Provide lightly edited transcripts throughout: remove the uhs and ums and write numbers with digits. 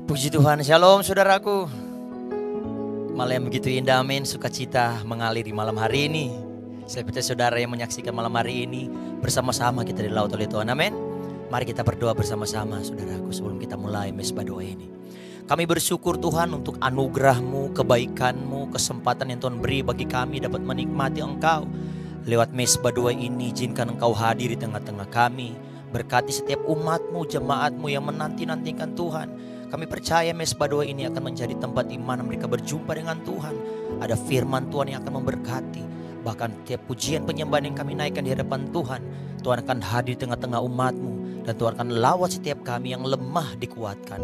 Puji Tuhan, shalom saudaraku. Malam yang begitu indah, amin. Sukacita mengalir di malam hari ini. Saya percaya saudara yang menyaksikan malam hari ini bersama-sama kita dilaut oleh Tuhan, amin. Mari kita berdoa bersama-sama saudaraku sebelum kita mulai mesbah doa ini. Kami bersyukur Tuhan untuk anugerah-Mu, kebaikan-Mu, kesempatan yang Tuhan beri bagi kami dapat menikmati Engkau. Lewat mesbah doa ini, izinkan Engkau hadir di tengah-tengah kami. Berkati setiap umat-Mu, jemaat-Mu yang menanti-nantikan Tuhan. Kami percaya mesbah doa ini akan menjadi tempat di mana mereka berjumpa dengan Tuhan. Ada firman Tuhan yang akan memberkati. Bahkan tiap pujian penyembahan yang kami naikkan di hadapan Tuhan, Tuhan akan hadir di tengah-tengah umat-Mu. Dan Tuhan akan lawat setiap kami yang lemah dikuatkan,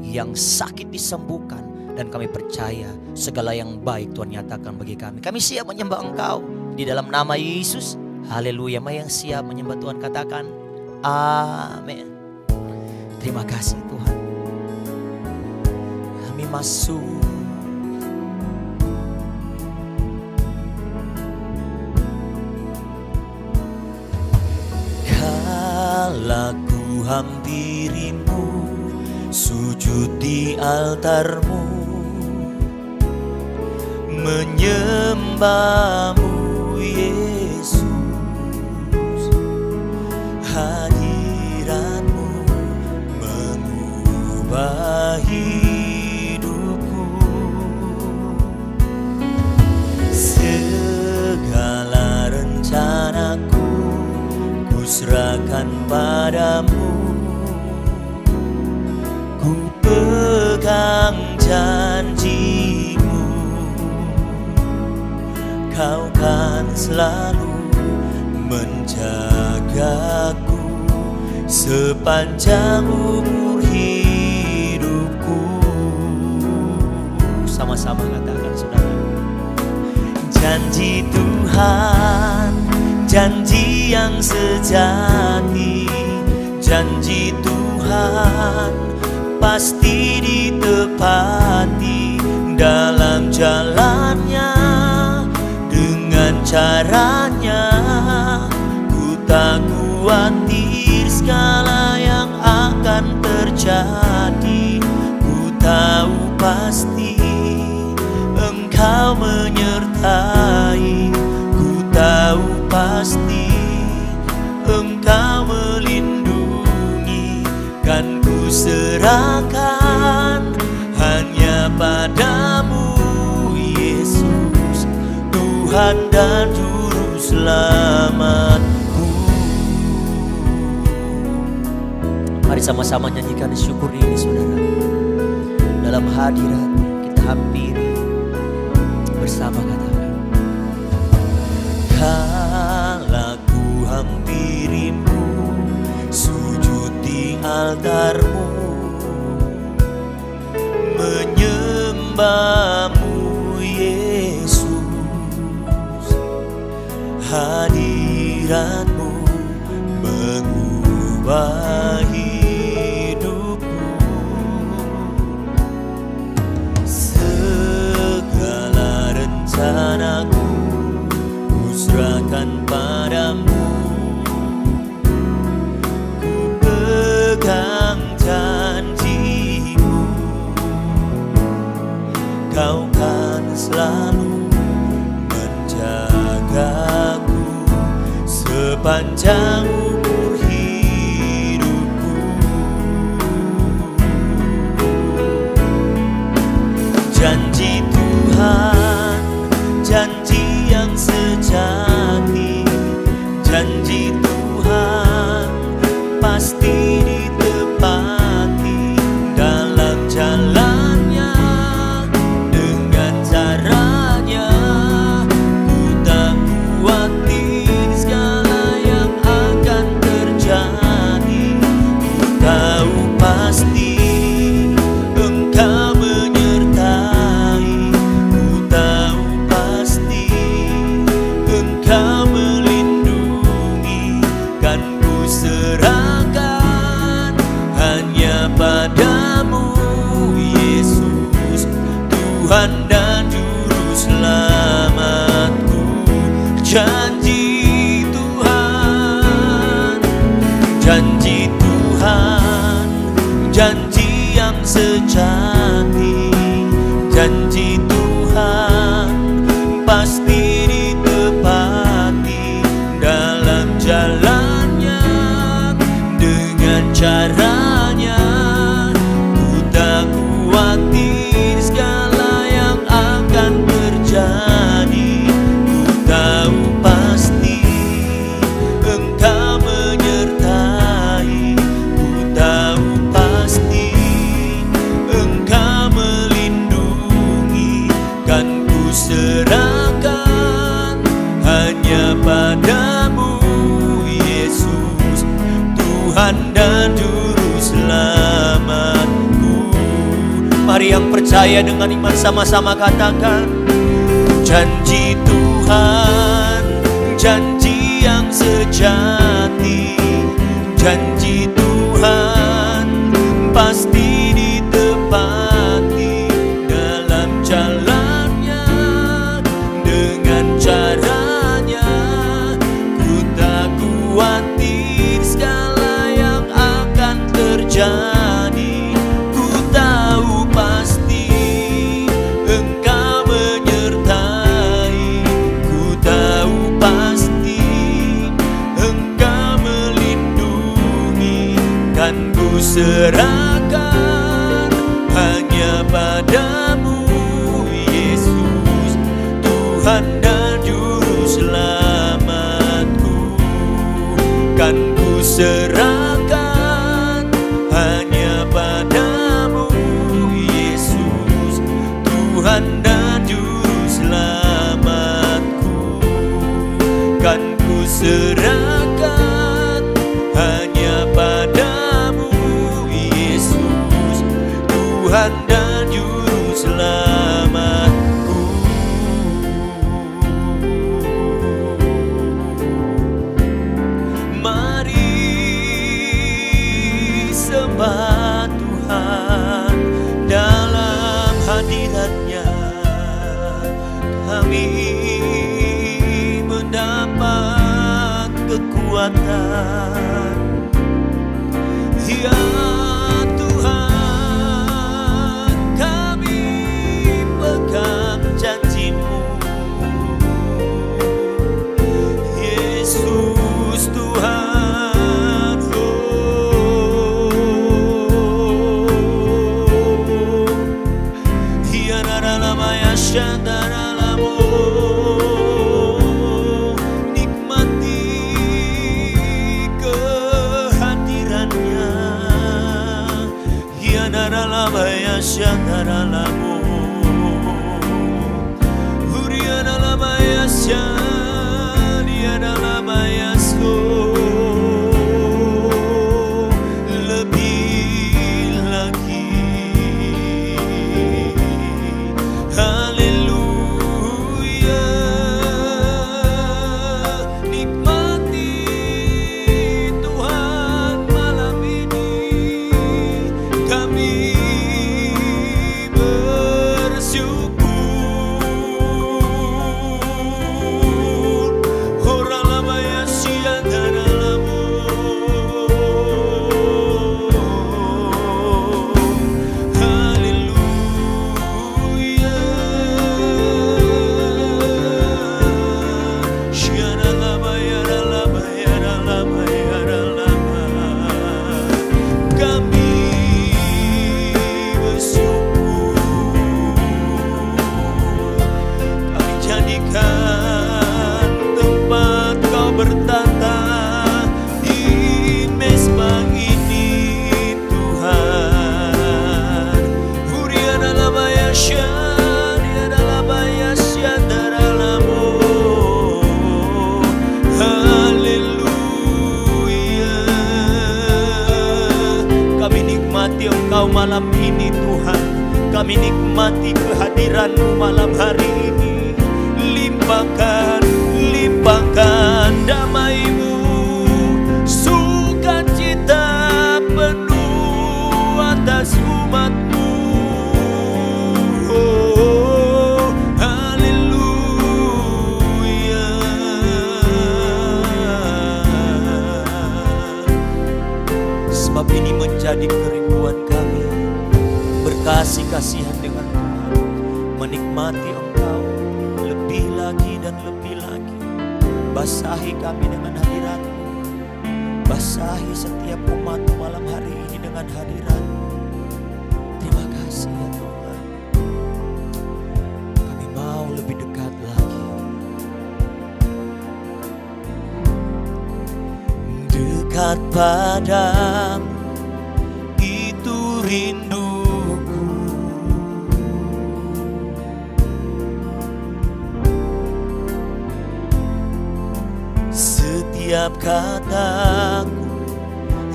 yang sakit disembuhkan. Dan kami percaya segala yang baik Tuhan nyatakan bagi kami. Kami siap menyembah Engkau di dalam nama Yesus. Haleluya. Yang siap menyembah Tuhan katakan amin. Terima kasih Tuhan. Kami masuk kala ku hampirimu, sujud di altar-Mu, menyembah-Mu Yesus. Hadirat-Mu mengubah hidupku. Segala rencanaku ku serahkan padamu. Ku pegang janji-Mu, Kau kan selalu menjagaku sepanjang umur hidupku. Sama-sama katakan saudara. Janji Tuhan, janji yang sejati. Janji Tuhan pasti ditepati dalam jalannya. Dengan caranya ku tak khawatir segala yang akan terjadi. Ku tahu pasti Engkau menyertai. Ku tahu pasti Engkau melindungi. Kan ku serahkan hanya padamu Yesus, Tuhan dan Juru Selamatku. Mari sama-sama nyanyikan syukur ini saudara. Dalam hadirat kita hampiri bersama katakan. Kala ku hampirimu, sujud di altar-Mu, menyembah-Mu Yesus. Hadirat-Mu mengubah hidupku. Segala rencanaku ku serahkan padamu. Ku pegang janji-Mu, Kau kan selalu menjagaku sepanjang umur hidupku. Janji Tuhan, janji yang sejati. Janji Tuhan pasti ditepati dalam jalannya. Dengan caranya ku tak khawatir segala yang akan terjadi. Ku tahu pasti Engkau menyertai. Ku tahu pasti Engkau melindungi. Janji Tuhan pasti ditepati dalam jalannya, dengan caranya. Ku tak khawatir segala yang akan terjadi. Ku tahu pasti Engkau menyertai. Ku tahu pasti Engkau melindungi. Kan ku serahkan hanya padamu, Yesus, Tuhan dan Juru Selamatku. Mari yang percaya dengan iman sama-sama katakan, janji Tuhan, janji yang sejati. Janji Tuhan pasti ditepati dalam jalannya, dengan caranya. Ku tak khawatir segala yang akan terjadi. Ku tahu pasti Engkau menyertai. Ku tahu pasti Engkau melindungi. Kan ku serahkan hanya padamu, Yesus, Tuhan dan Juru Selamatku. Kan ku serahkan hanya padamu, Yesus, Tuhan dan Juru Selamatku. Kan ku serahkan hanya padamu, Yesus, Tuhan dan Juru Selamatku. Mari sembah Tuhan dalam hadirat-Nya. Kami mendapat kekuatan. Ya Tuhan, kami pegang janji-Mu. Yesus Tuhan, nikmati kehadiran-Nya. Lebih lagi, haleluya. Nikmati Tuhan malam ini. Kami Engkau malam ini Tuhan. Kami nikmati kehadiran-Mu malam hari ini. Limpahkan, limpahkan damai-Mu, sukacita penuh atas umat-Mu. Oh, haleluya. Sebab ini menjadi kerinduan kami, berkasih-kasihan dengan Tuhan. menikmati Engkau lebih lagi dan lebih lagi. Basahi kami dengan hadirat-Mu, basahi setiap umat malam hari ini dengan hadirat-Mu. Terima kasih ya Tuhan, kami mau lebih dekat lagi. Dekat padamu itu rinduku, setiap kataku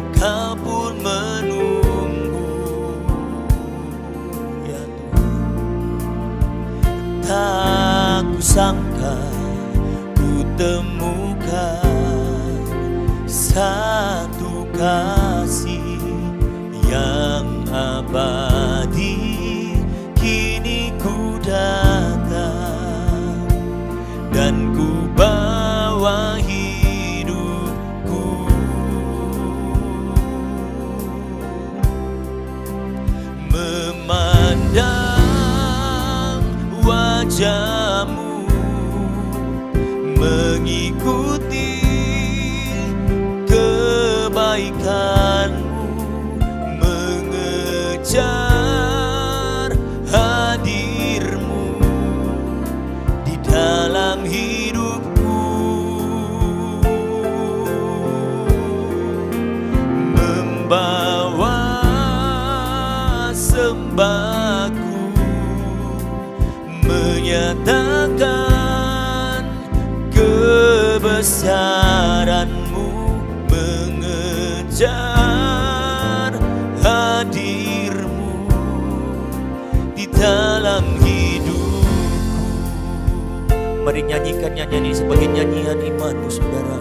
Engkau pun menunggu ya Tuhan. Tak kusangka ku temukan satu kasih yang abadi. Kini ku datang dan ku bawa hidupku, memandang wajah-Mu, mengikuti kebaikan-Mu, mengejar hadir-Mu di dalam hidupku, membawa sembahku, menyatakan kebesaran-Mu, mengejar hadir-Mu di dalam hidupku. Mari nyanyikan nyanyian ini sebagai nyanyian imanmu saudara.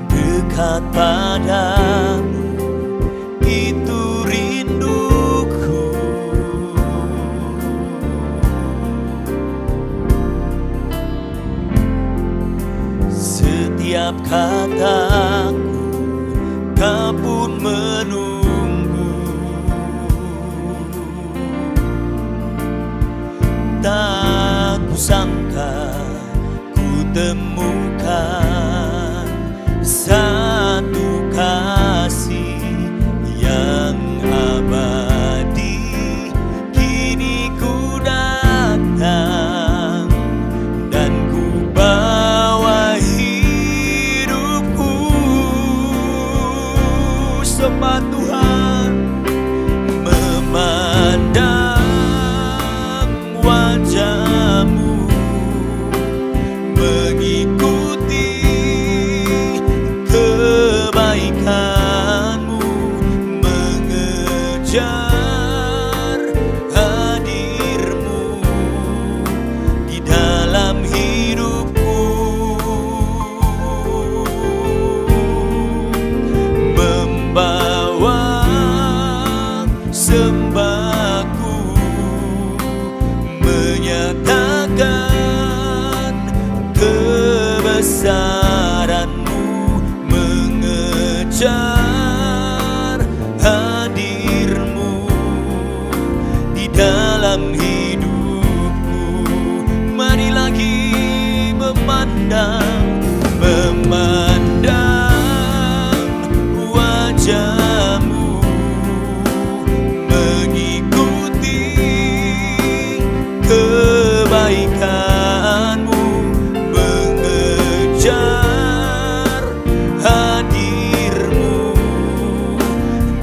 Dekat padamu itu rinduku, setiap kataku Kau pun menunggu. Tak kusangka ku temukan satu kasih yang abadi. Kini ku datang dan ku bawa hidupku, sembah Tuhan, memandang wajah-Mu, mengikuti kebaikan-Mu, mengejar hadir-Mu di dalam hidupku, membawa sembahku, menyatakan kebesaran-Mu, mengejar hadir-Mu di dalam hidupku. Mari lagi memandang wajah-Mu, mengikuti kebaikan-Mu, mengejar hadir-Mu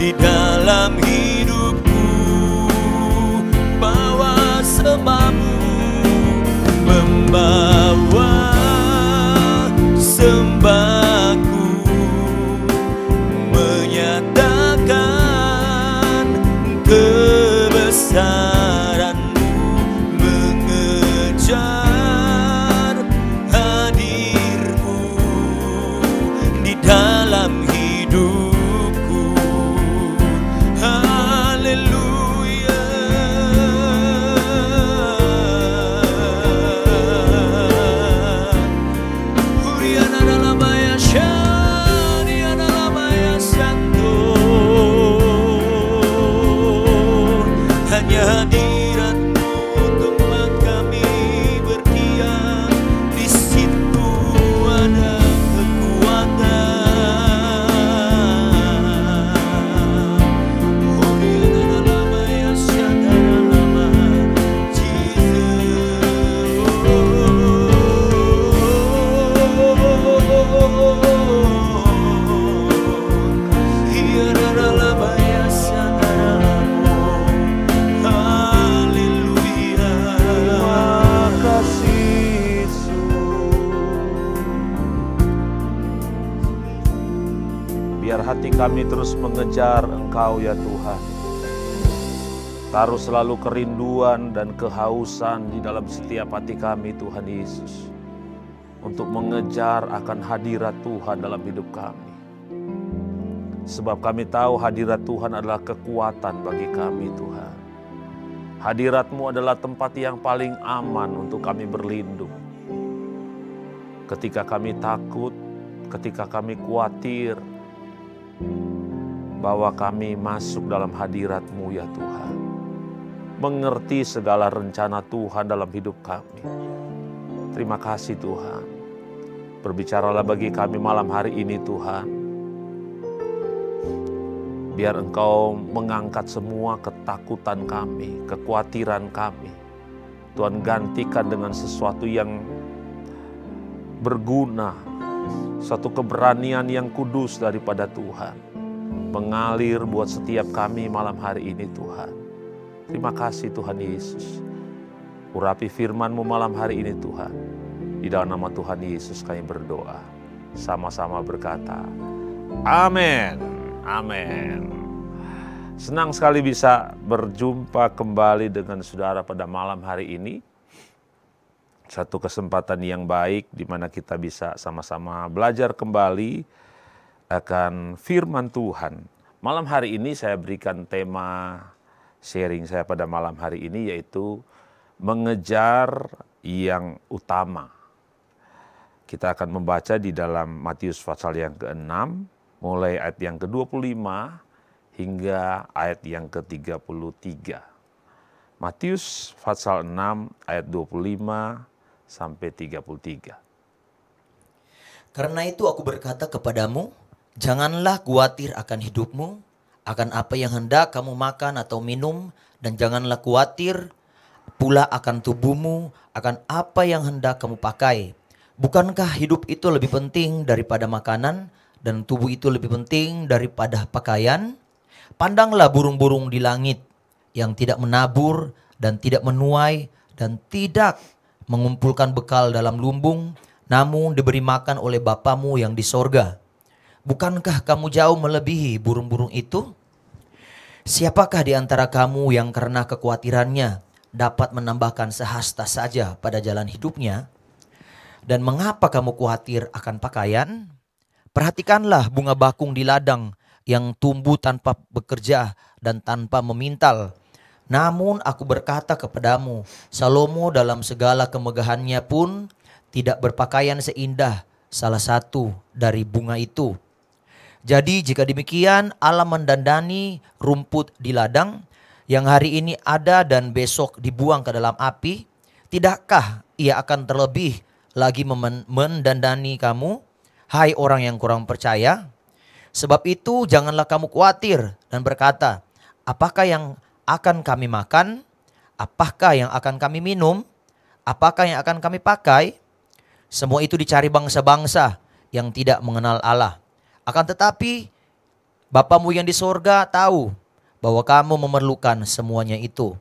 di dalam hidupku. Bawa sembah-Mu, membawa sembahku, menyatakan kebesaran-Mu, mengejar hadir-Mu di dalam hidupku. Haleluya. Uriana dalam hati kami terus mengejar Engkau ya Tuhan. Taruh selalu kerinduan dan kehausan di dalam setiap hati kami Tuhan Yesus. Untuk mengejar akan hadirat Tuhan dalam hidup kami. Sebab kami tahu hadirat Tuhan adalah kekuatan bagi kami Tuhan. Hadirat-Mu adalah tempat yang paling aman untuk kami berlindung. Ketika kami takut, ketika kami khawatir, bahwa kami masuk dalam hadirat-Mu ya Tuhan. Mengerti segala rencana Tuhan dalam hidup kami. Terima kasih Tuhan. Berbicaralah bagi kami malam hari ini Tuhan. Biar Engkau mengangkat semua ketakutan kami, kekhawatiran kami. Tuhan gantikan dengan sesuatu yang berguna, satu keberanian yang kudus daripada Tuhan. Mengalir buat setiap kami malam hari ini Tuhan. Terima kasih Tuhan Yesus. Urapi firman-Mu malam hari ini Tuhan. Di dalam nama Tuhan Yesus kami berdoa. Sama-sama berkata, amin. Amin. Senang sekali bisa berjumpa kembali dengan saudara pada malam hari ini. Satu kesempatan yang baik di mana kita bisa sama-sama belajar kembali akan firman Tuhan. Malam hari ini saya berikan tema sharing saya pada malam hari ini yaitu mengejar yang utama. Kita akan membaca di dalam Matius pasal yang ke-6, mulai ayat yang ke-25 hingga ayat yang ke-33. Matius pasal 6 ayat 25 sampai 33. Karena itu aku berkata kepadamu, janganlah khawatir akan hidupmu, akan apa yang hendak kamu makan atau minum, dan janganlah khawatir pula akan tubuhmu, akan apa yang hendak kamu pakai. Bukankah hidup itu lebih penting daripada makanan, dan tubuh itu lebih penting daripada pakaian? Pandanglah burung-burung di langit yang tidak menabur dan tidak menuai dan tidak mengumpulkan bekal dalam lumbung, namun diberi makan oleh Bapamu yang di sorga. Bukankah kamu jauh melebihi burung-burung itu? Siapakah di antara kamu yang karena kekhawatirannya dapat menambahkan sehasta saja pada jalan hidupnya? Dan mengapa kamu khawatir akan pakaian? Perhatikanlah bunga bakung di ladang yang tumbuh tanpa bekerja dan tanpa memintal. Namun aku berkata kepadamu, Salomo dalam segala kemegahannya pun tidak berpakaian seindah salah satu dari bunga itu. Jadi jika demikian Allah mendandani rumput di ladang yang hari ini ada dan besok dibuang ke dalam api, tidakkah ia akan terlebih lagi mendandani kamu, hai orang yang kurang percaya? Sebab itu janganlah kamu khawatir dan berkata, apakah yang akan kami makan? Apakah yang akan kami minum? Apakah yang akan kami pakai? Semua itu dicari bangsa-bangsa yang tidak mengenal Allah. Akan tetapi Bapamu yang di sorga tahu bahwa kamu memerlukan semuanya itu.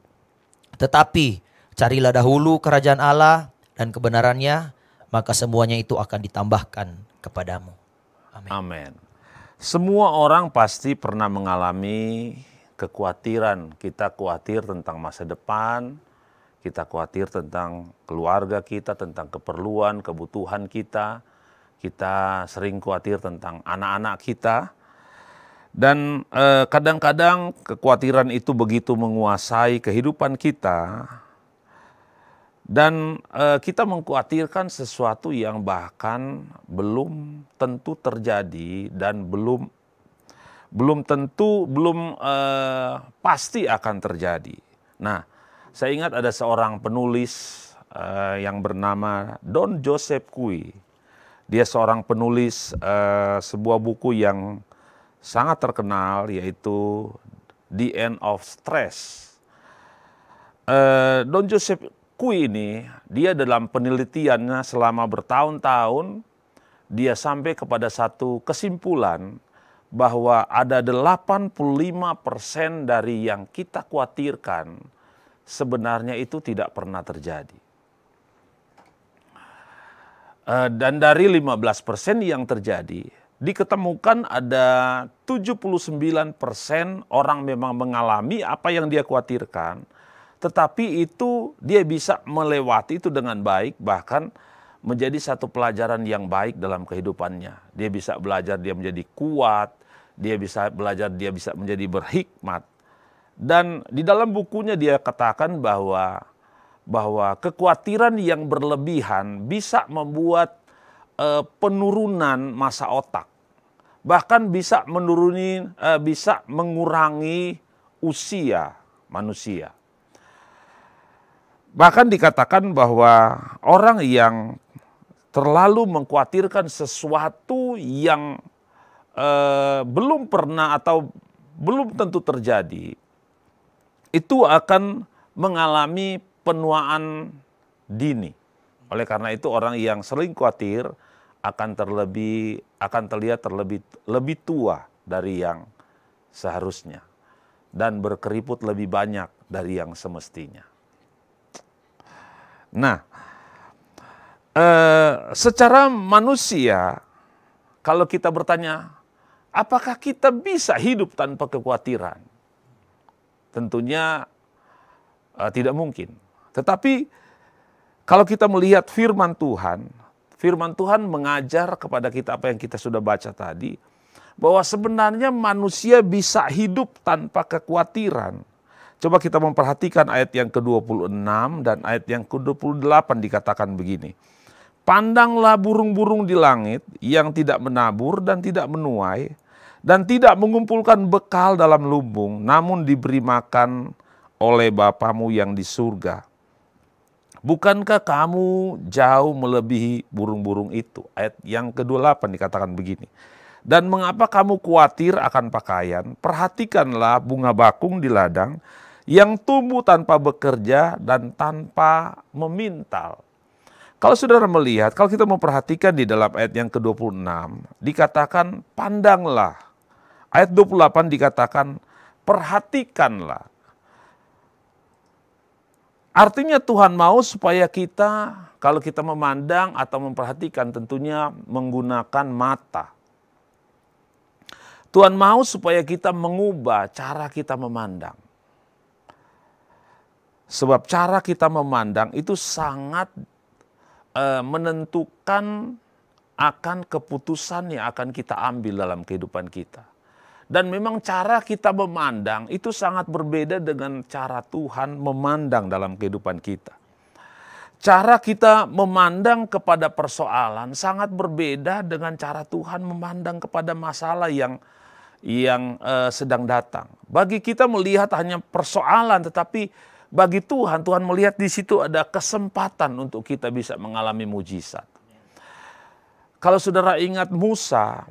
Tetapi carilah dahulu kerajaan Allah dan kebenarannya, maka semuanya itu akan ditambahkan kepadamu. Amin. Amin. Semua orang pasti pernah mengalami kekhawatiran. Kita khawatir tentang masa depan, kita khawatir tentang keluarga kita, tentang keperluan, kebutuhan kita. Kita sering khawatir tentang anak-anak kita. Dan kadang-kadang kekhawatiran itu begitu menguasai kehidupan kita. Dan kita mengkhawatirkan sesuatu yang bahkan belum tentu terjadi dan belum pasti akan terjadi. Nah, saya ingat ada seorang penulis yang bernama Don Joseph Kui. Dia seorang penulis sebuah buku yang sangat terkenal yaitu The End of Stress. Don Joseph Kui ini, dia dalam penelitiannya selama bertahun-tahun, dia sampai kepada satu kesimpulan bahwa ada 85% dari yang kita khawatirkan sebenarnya itu tidak pernah terjadi. Dan dari 15% yang terjadi, diketemukan ada 79% orang memang mengalami apa yang dia khawatirkan, tetapi itu dia bisa melewati itu dengan baik, bahkan menjadi satu pelajaran yang baik dalam kehidupannya. Dia bisa belajar, dia menjadi kuat, dia bisa belajar, dia bisa menjadi berhikmat. Dan di dalam bukunya dia katakan bahwa kekhawatiran yang berlebihan bisa membuat penurunan massa otak, bahkan bisa bisa mengurangi usia manusia. Bahkan dikatakan bahwa orang yang terlalu mengkhawatirkan sesuatu yang belum pernah atau belum tentu terjadi, itu akan mengalami penuaan dini. Oleh karena itu orang yang sering khawatir akan terlihat lebih tua dari yang seharusnya dan berkeriput lebih banyak dari yang semestinya. Nah, secara manusia, kalau kita bertanya, apakah kita bisa hidup tanpa kekhawatiran? Tentunya tidak mungkin. Tetapi kalau kita melihat firman Tuhan mengajar kepada kita apa yang kita sudah baca tadi, bahwa sebenarnya manusia bisa hidup tanpa kekhawatiran. Coba kita memperhatikan ayat yang ke-26 dan ayat yang ke-28 dikatakan begini. Pandanglah burung-burung di langit yang tidak menabur dan tidak menuai dan tidak mengumpulkan bekal dalam lumbung, namun diberi makan oleh Bapamu yang di surga. Bukankah kamu jauh melebihi burung-burung itu? Ayat yang ke-28 dikatakan begini. Dan mengapa kamu khawatir akan pakaian? Perhatikanlah bunga bakung di ladang yang tumbuh tanpa bekerja dan tanpa memintal. Kalau saudara melihat, kalau kita memperhatikan di dalam ayat yang ke-26, dikatakan pandanglah. Ayat 28 dikatakan perhatikanlah. Artinya Tuhan mau supaya kita, kalau kita memandang atau memperhatikan, tentunya menggunakan mata. Tuhan mau supaya kita mengubah cara kita memandang. Sebab cara kita memandang itu sangat menentukan akan keputusan yang akan kita ambil dalam kehidupan kita. Dan memang cara kita memandang itu sangat berbeda dengan cara Tuhan memandang dalam kehidupan kita. Cara kita memandang kepada persoalan sangat berbeda dengan cara Tuhan memandang kepada masalah yang sedang datang. Bagi kita melihat hanya persoalan, tetapi bagi Tuhan melihat di situ ada kesempatan untuk kita bisa mengalami mujizat. Kalau saudara ingat Musa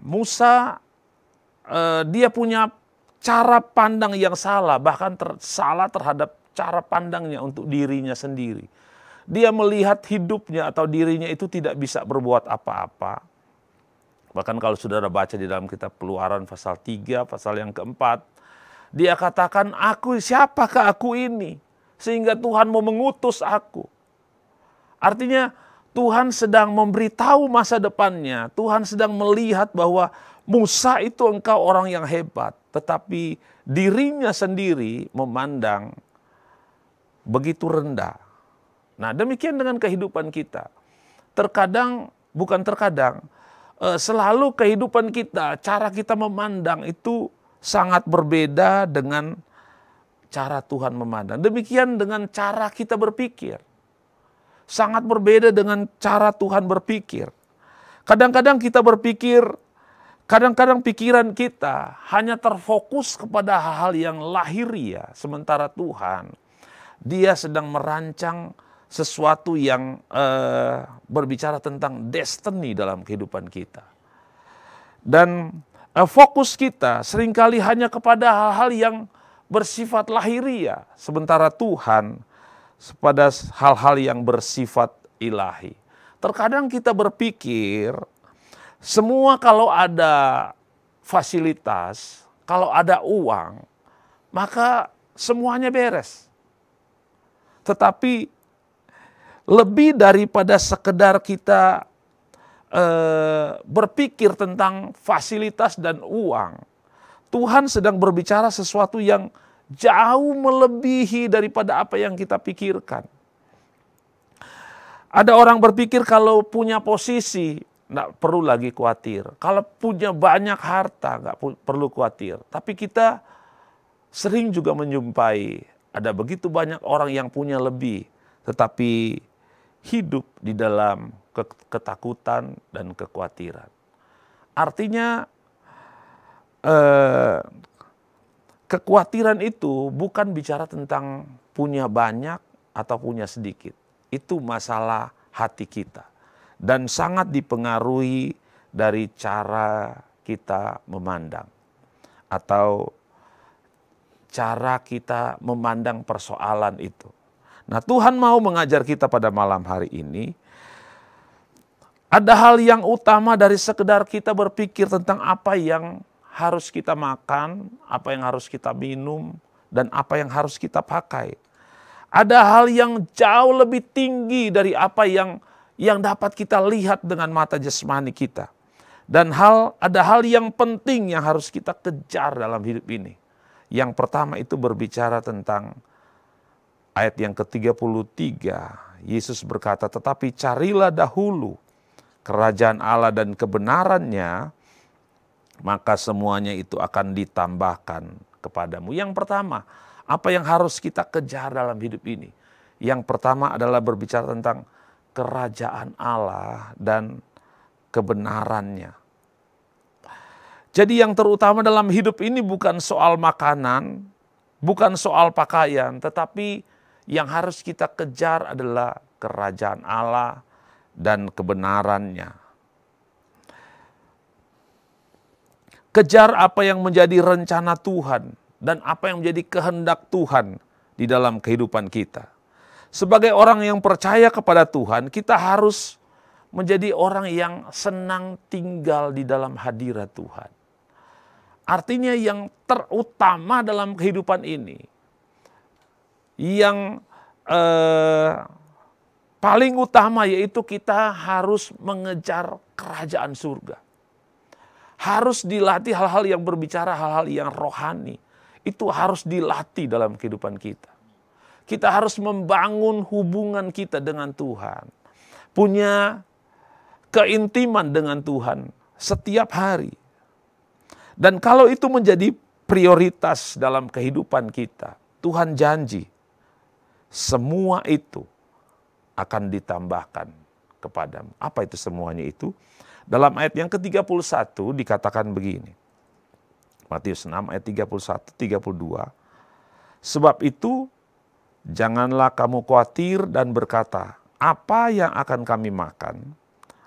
dia punya cara pandang yang salah, bahkan salah terhadap cara pandangnya untuk dirinya sendiri. Dia melihat hidupnya atau dirinya itu tidak bisa berbuat apa-apa. Bahkan kalau saudara baca di dalam kitab Keluaran pasal 3, pasal yang keempat, dia katakan, siapakah aku ini? Sehingga Tuhan mau mengutus aku. Artinya Tuhan sedang memberitahu masa depannya. Tuhan sedang melihat bahwa Musa itu engkau orang yang hebat, tetapi dirinya sendiri memandang begitu rendah. Nah, demikian dengan kehidupan kita. Selalu kehidupan kita, cara kita memandang itu sangat berbeda dengan cara Tuhan memandang. Demikian dengan cara kita berpikir. Sangat berbeda dengan cara Tuhan berpikir. Kadang-kadang pikiran kita hanya terfokus kepada hal-hal yang lahiriah, sementara Tuhan, Dia sedang merancang sesuatu yang berbicara tentang destiny dalam kehidupan kita. Dan fokus kita seringkali hanya kepada hal-hal yang bersifat lahiriah, sementara Tuhan pada hal-hal yang bersifat ilahi. Terkadang kita berpikir, semua kalau ada fasilitas, kalau ada uang, maka semuanya beres. Tetapi lebih daripada sekedar kita berpikir tentang fasilitas dan uang. Tuhan sedang berbicara sesuatu yang jauh melebihi daripada apa yang kita pikirkan. Ada orang berpikir kalau punya posisi, nggak perlu lagi khawatir. Kalau punya banyak harta, nggak perlu khawatir. Tapi kita sering juga menjumpai ada begitu banyak orang yang punya lebih, tetapi hidup di dalam ketakutan dan kekhawatiran. Artinya kekhawatiran itu bukan bicara tentang punya banyak atau punya sedikit. Itu masalah hati kita. Dan sangat dipengaruhi dari cara kita memandang. Atau cara kita memandang persoalan itu. Nah, Tuhan mau mengajar kita pada malam hari ini. Ada hal yang utama dari sekedar kita berpikir tentang apa yang harus kita makan, apa yang harus kita minum, dan apa yang harus kita pakai. Ada hal yang jauh lebih tinggi dari apa yang dapat kita lihat dengan mata jasmani kita. Dan ada hal yang penting yang harus kita kejar dalam hidup ini. Yang pertama itu berbicara tentang ayat yang ke-33. Yesus berkata, tetapi carilah dahulu kerajaan Allah dan kebenarannya, maka semuanya itu akan ditambahkan kepadamu. Yang pertama, apa yang harus kita kejar dalam hidup ini? Yang pertama adalah berbicara tentang kerajaan Allah dan kebenarannya. Jadi yang terutama dalam hidup ini bukan soal makanan, bukan soal pakaian, tetapi yang harus kita kejar adalah kerajaan Allah dan kebenarannya. Kejar apa yang menjadi rencana Tuhan dan apa yang menjadi kehendak Tuhan di dalam kehidupan kita. Sebagai orang yang percaya kepada Tuhan, kita harus menjadi orang yang senang tinggal di dalam hadirat Tuhan. Artinya yang terutama dalam kehidupan ini, yang paling utama yaitu kita harus mengejar kerajaan surga. Harus dilatih hal-hal yang berbicara, hal-hal yang rohani. Itu harus dilatih dalam kehidupan kita. Kita harus membangun hubungan kita dengan Tuhan. Punya keintiman dengan Tuhan setiap hari. Dan kalau itu menjadi prioritas dalam kehidupan kita, Tuhan janji semua itu akan ditambahkan kepadamu. Apa itu semuanya itu? Dalam ayat yang ke-31 dikatakan begini. Matius 6 ayat 31, 32. Sebab itu janganlah kamu khawatir dan berkata, apa yang akan kami makan?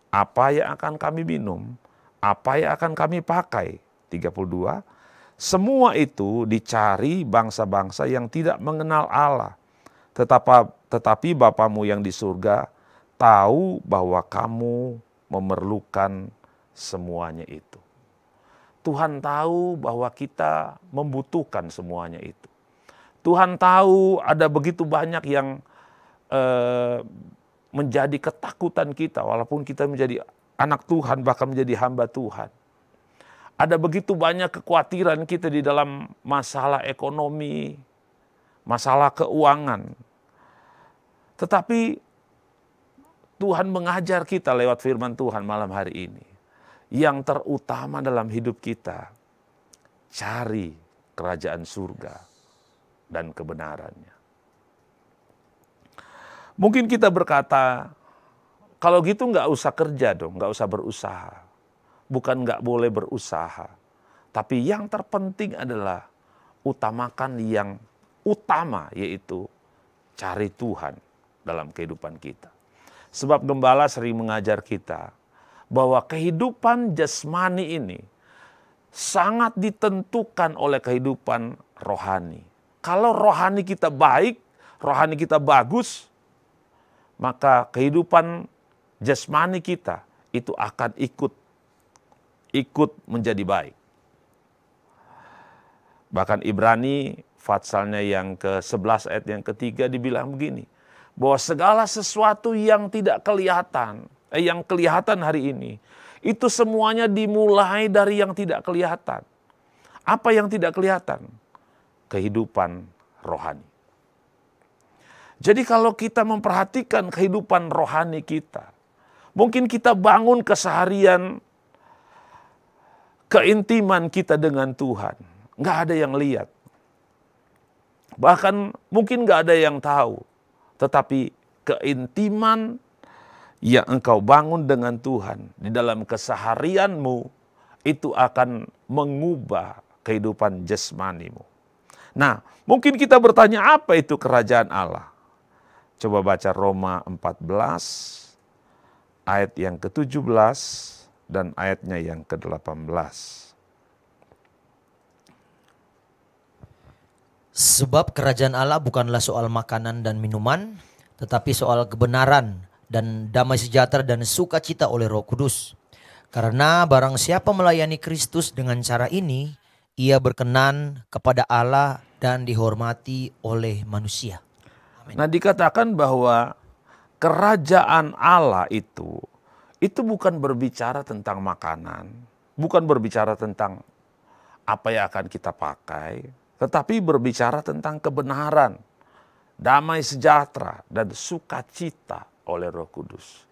Apa yang akan kami minum? Apa yang akan kami pakai? 32. Semua itu dicari bangsa-bangsa yang tidak mengenal Allah. Tetapi Bapamu yang di surga tahu bahwa kamu memerlukan semuanya itu. Tuhan tahu bahwa kita membutuhkan semuanya itu. Tuhan tahu ada begitu banyak yang menjadi ketakutan kita walaupun kita menjadi anak Tuhan, bahkan menjadi hamba Tuhan. Ada begitu banyak kekhawatiran kita di dalam masalah ekonomi, masalah keuangan. Tetapi Tuhan mengajar kita lewat firman Tuhan malam hari ini. Yang terutama dalam hidup kita, cari kerajaan surga dan kebenarannya. Mungkin kita berkata, kalau gitu nggak usah kerja dong, nggak usah berusaha. Bukan nggak boleh berusaha. Tapi yang terpenting adalah utamakan yang utama, yaitu cari Tuhan dalam kehidupan kita. Sebab gembala sering mengajar kita bahwa kehidupan jasmani ini sangat ditentukan oleh kehidupan rohani. Kalau rohani kita baik, rohani kita bagus, maka kehidupan jasmani kita itu akan ikut menjadi baik. Bahkan Ibrani Fatsalnya yang ke-11 ayat yang ke-3 dibilang begini, bahwa segala sesuatu yang tidak kelihatan, yang kelihatan hari ini, itu semuanya dimulai dari yang tidak kelihatan. Apa yang tidak kelihatan? Kehidupan rohani. Jadi kalau kita memperhatikan kehidupan rohani kita, mungkin kita bangun keseharian keintiman kita dengan Tuhan. Nggak ada yang lihat. Bahkan mungkin nggak ada yang tahu. Tetapi keintiman yang engkau bangun dengan Tuhan di dalam keseharianmu itu akan mengubah kehidupan jasmanimu. Nah, mungkin kita bertanya apa itu kerajaan Allah? Coba baca Roma 14 ayat yang ke-17 dan ayatnya yang ke-18. Sebab kerajaan Allah bukanlah soal makanan dan minuman, tetapi soal kebenaran dan damai sejahtera dan sukacita oleh Roh Kudus. Karena barang siapa melayani Kristus dengan cara ini, ia berkenan kepada Allah dan dihormati oleh manusia. Amin. Nah, dikatakan bahwa kerajaan Allah itu bukan berbicara tentang makanan, bukan berbicara tentang apa yang akan kita pakai, tetapi berbicara tentang kebenaran, damai sejahtera, dan sukacita oleh Roh Kudus.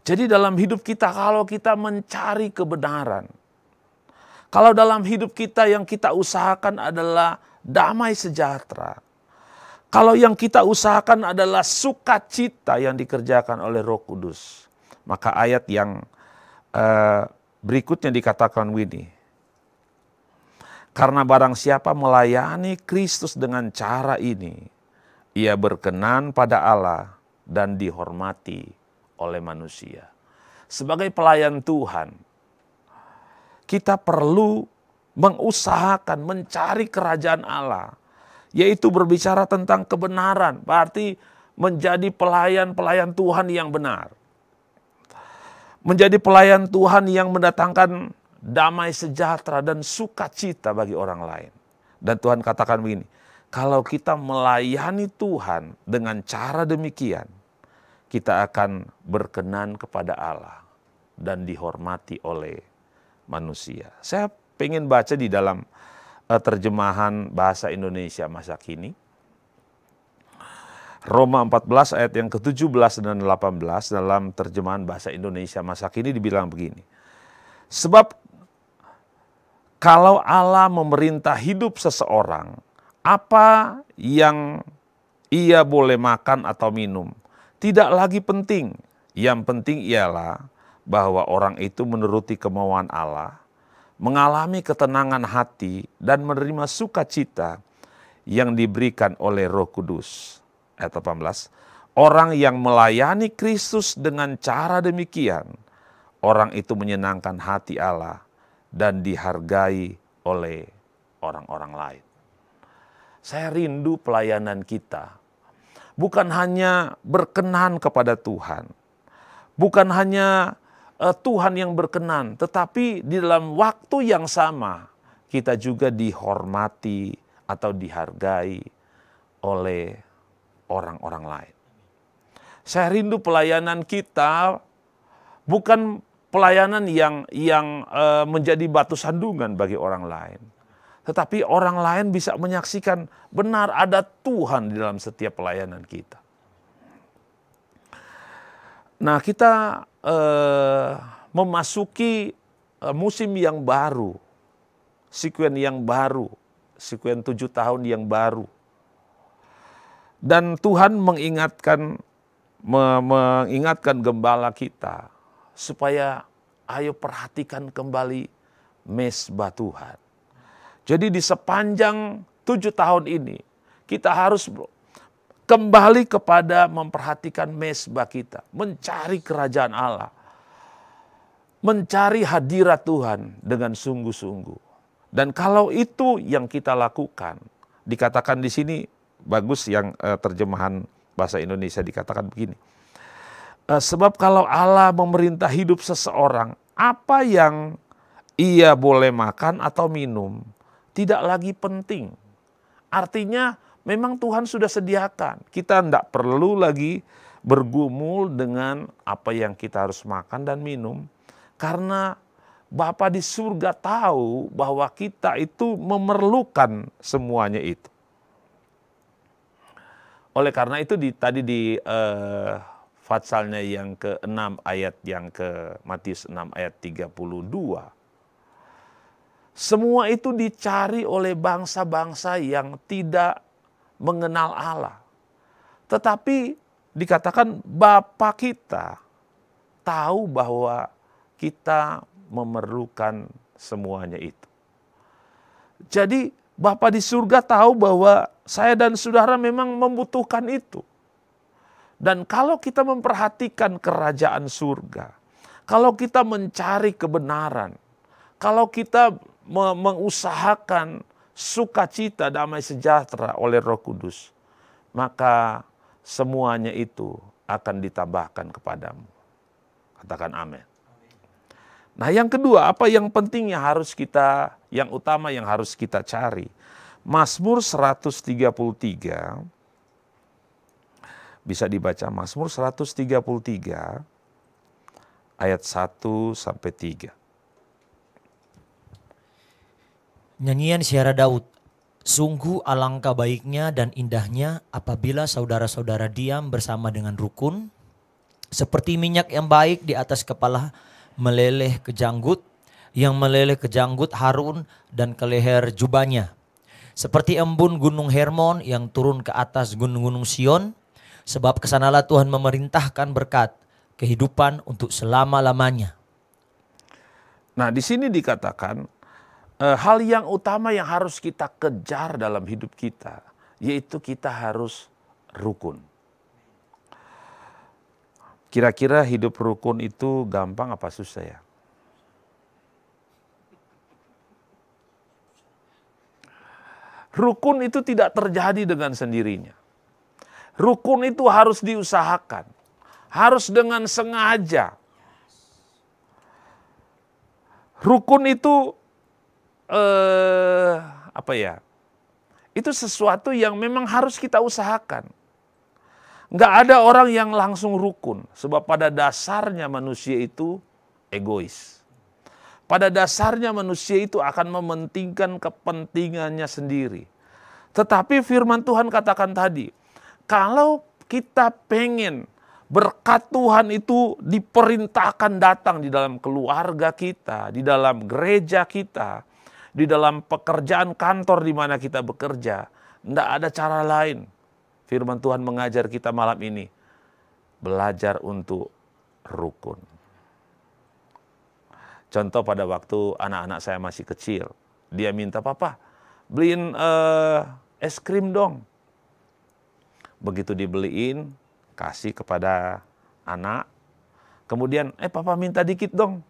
Jadi dalam hidup kita, kalau kita mencari kebenaran, kalau dalam hidup kita yang kita usahakan adalah damai sejahtera, kalau yang kita usahakan adalah sukacita yang dikerjakan oleh Roh Kudus, maka ayat yang berikutnya dikatakan begini. Karena barang siapa melayani Kristus dengan cara ini, ia berkenan pada Allah dan dihormati oleh manusia. Sebagai pelayan Tuhan, kita perlu mengusahakan mencari kerajaan Allah, yaitu berbicara tentang kebenaran, berarti menjadi pelayan-pelayan Tuhan yang benar. Menjadi pelayan Tuhan yang mendatangkan damai sejahtera dan sukacita bagi orang lain. Dan Tuhan katakan begini, kalau kita melayani Tuhan dengan cara demikian, kita akan berkenan kepada Allah dan dihormati oleh manusia. Saya pengen baca di dalam terjemahan bahasa Indonesia masa kini. Roma 14 ayat yang ke-17 dan 18 dalam terjemahan bahasa Indonesia masa kini dibilang begini. Sebab kalau Allah memerintah hidup seseorang, apa yang ia boleh makan atau minum tidak lagi penting. Yang penting ialah bahwa orang itu menuruti kemauan Allah, mengalami ketenangan hati dan menerima sukacita yang diberikan oleh Roh Kudus. Ayat 18, orang yang melayani Kristus dengan cara demikian, orang itu menyenangkan hati Allah dan dihargai oleh orang-orang lain. Saya rindu pelayanan kita. Bukan hanya berkenan kepada Tuhan. Bukan hanya Tuhan yang berkenan. Tetapi di dalam waktu yang sama, kita juga dihormati atau dihargai oleh orang-orang lain. Saya rindu pelayanan kita bukan pelayanan yang menjadi batu sandungan bagi orang lain. Tetapi orang lain bisa menyaksikan benar ada Tuhan di dalam setiap pelayanan kita. Nah, kita memasuki musim yang baru, sekuen yang baru, sekuen 7 tahun yang baru. Dan Tuhan mengingatkan gembala kita supaya ayo perhatikan kembali mezbah Tuhan. Jadi di sepanjang 7 tahun ini kita harus kembali kepada memperhatikan mezbah kita, mencari kerajaan Allah, mencari hadirat Tuhan dengan sungguh-sungguh. Dan kalau itu yang kita lakukan, dikatakan di sini bagus yang terjemahan bahasa Indonesia dikatakan begini. Sebab kalau Allah memerintah hidup seseorang, apa yang ia boleh makan atau minum tidak lagi penting. Artinya memang Tuhan sudah sediakan. Kita tidak perlu lagi bergumul dengan apa yang kita harus makan dan minum. Karena Bapa di surga tahu bahwa kita itu memerlukan semuanya itu. Oleh karena itu tadi di Fatsalnya yang ke-6 ayat yang ke Matius 6 ayat 32. Semua itu dicari oleh bangsa-bangsa yang tidak mengenal Allah. Tetapi dikatakan Bapa kita tahu bahwa kita memerlukan semuanya itu. Jadi Bapa di surga tahu bahwa saya dan saudara memang membutuhkan itu. Dan kalau kita memperhatikan kerajaan surga, kalau kita mencari kebenaran, kalau kita mengusahakan sukacita, damai sejahtera oleh Roh Kudus, maka semuanya itu akan ditambahkan kepadamu. Katakan amin. Nah, yang kedua, apa yang penting yang utama yang harus kita cari. Mazmur 133, bisa dibaca Mazmur 133 ayat 1 sampai 3. Nyanyian Syara Daud. Sungguh alangkah baiknya dan indahnya apabila saudara-saudara diam bersama dengan rukun. Seperti minyak yang baik di atas kepala meleleh ke janggut, yang meleleh ke janggut Harun dan ke leher jubahnya. Seperti embun gunung Hermon yang turun ke atas gunung-gunung Sion. Sebab kesanalah Tuhan memerintahkan berkat kehidupan untuk selama-lamanya. Nah, di sini dikatakan hal yang utama yang harus kita kejar dalam hidup kita, yaitu kita harus rukun. Kira-kira hidup rukun itu gampang apa susah ya? Rukun itu tidak terjadi dengan sendirinya. Rukun itu harus diusahakan, harus dengan sengaja. Rukun itu itu sesuatu yang memang harus kita usahakan. Nggak ada orang yang langsung rukun, sebab pada dasarnya manusia itu egois. Pada dasarnya manusia itu akan mementingkan kepentingannya sendiri. Tetapi firman Tuhan katakan tadi, kalau kita pengen berkat Tuhan itu diperintahkan datang di dalam keluarga kita, di dalam gereja kita, di dalam pekerjaan kantor di mana kita bekerja, tidak ada cara lain. Firman Tuhan mengajar kita malam ini, belajar untuk rukun. Contoh pada waktu anak-anak saya masih kecil, dia minta, "Papa, beliin es krim dong." Begitu dibeliin, kasih kepada anak. Kemudian, "Papa minta dikit dong."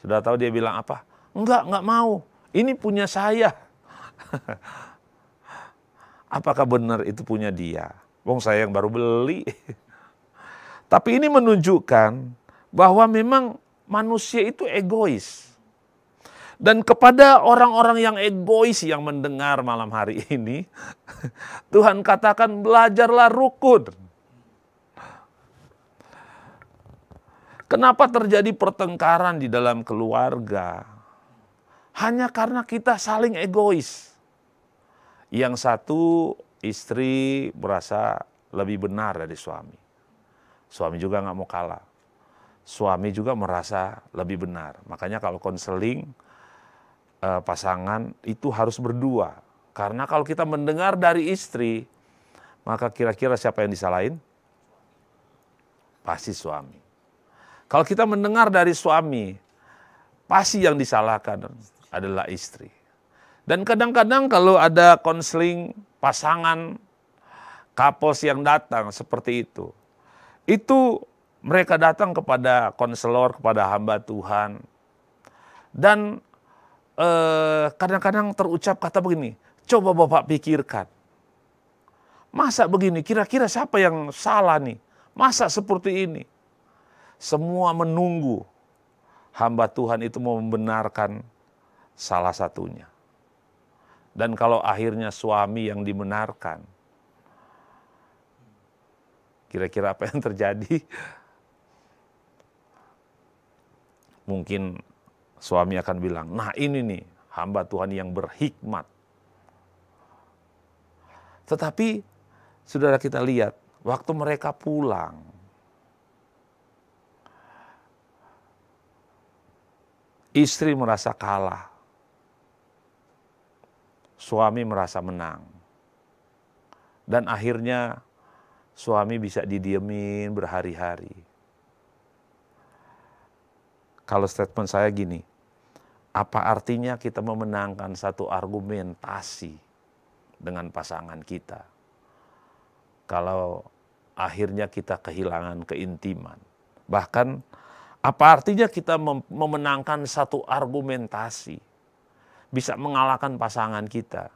Sudah tahu dia bilang apa? Enggak mau. Ini punya saya. Apakah benar itu punya dia? Wong saya yang baru beli. Tapi ini menunjukkan bahwa memang manusia itu egois. Dan kepada orang-orang yang egois yang mendengar malam hari ini, Tuhan katakan belajarlah rukun. Kenapa terjadi pertengkaran di dalam keluarga? Hanya karena kita saling egois. Yang satu istri merasa lebih benar dari suami. Suami juga nggak mau kalah. Suami juga merasa lebih benar. Makanya kalau konseling pasangan itu harus berdua. Karena kalau kita mendengar dari istri, maka kira-kira siapa yang disalahin? Pasti suami. Kalau kita mendengar dari suami, pasti yang disalahkan adalah istri. Dan kadang-kadang kalau ada konseling pasangan couples yang datang seperti itu mereka datang kepada konselor, kepada hamba Tuhan. Dan kadang-kadang terucap kata begini, "Coba Bapak pikirkan. Masa begini, kira-kira siapa yang salah nih? Masa seperti ini?" Semua menunggu hamba Tuhan itu mau membenarkan salah satunya. Dan kalau akhirnya suami yang dibenarkan, Kira-kira apa yang terjadi? Mungkin suami akan bilang, nah ini nih hamba Tuhan yang berhikmat. Tetapi saudara, kita lihat waktu mereka pulang, istri merasa kalah, suami merasa menang. Dan akhirnya suami bisa didiemin berhari-hari. Kalau statement saya gini, apa artinya kita memenangkan satu argumentasi dengan pasangan kita kalau akhirnya kita kehilangan keintiman? Bahkan apa artinya kita memenangkan satu argumentasi, bisa mengalahkan pasangan kita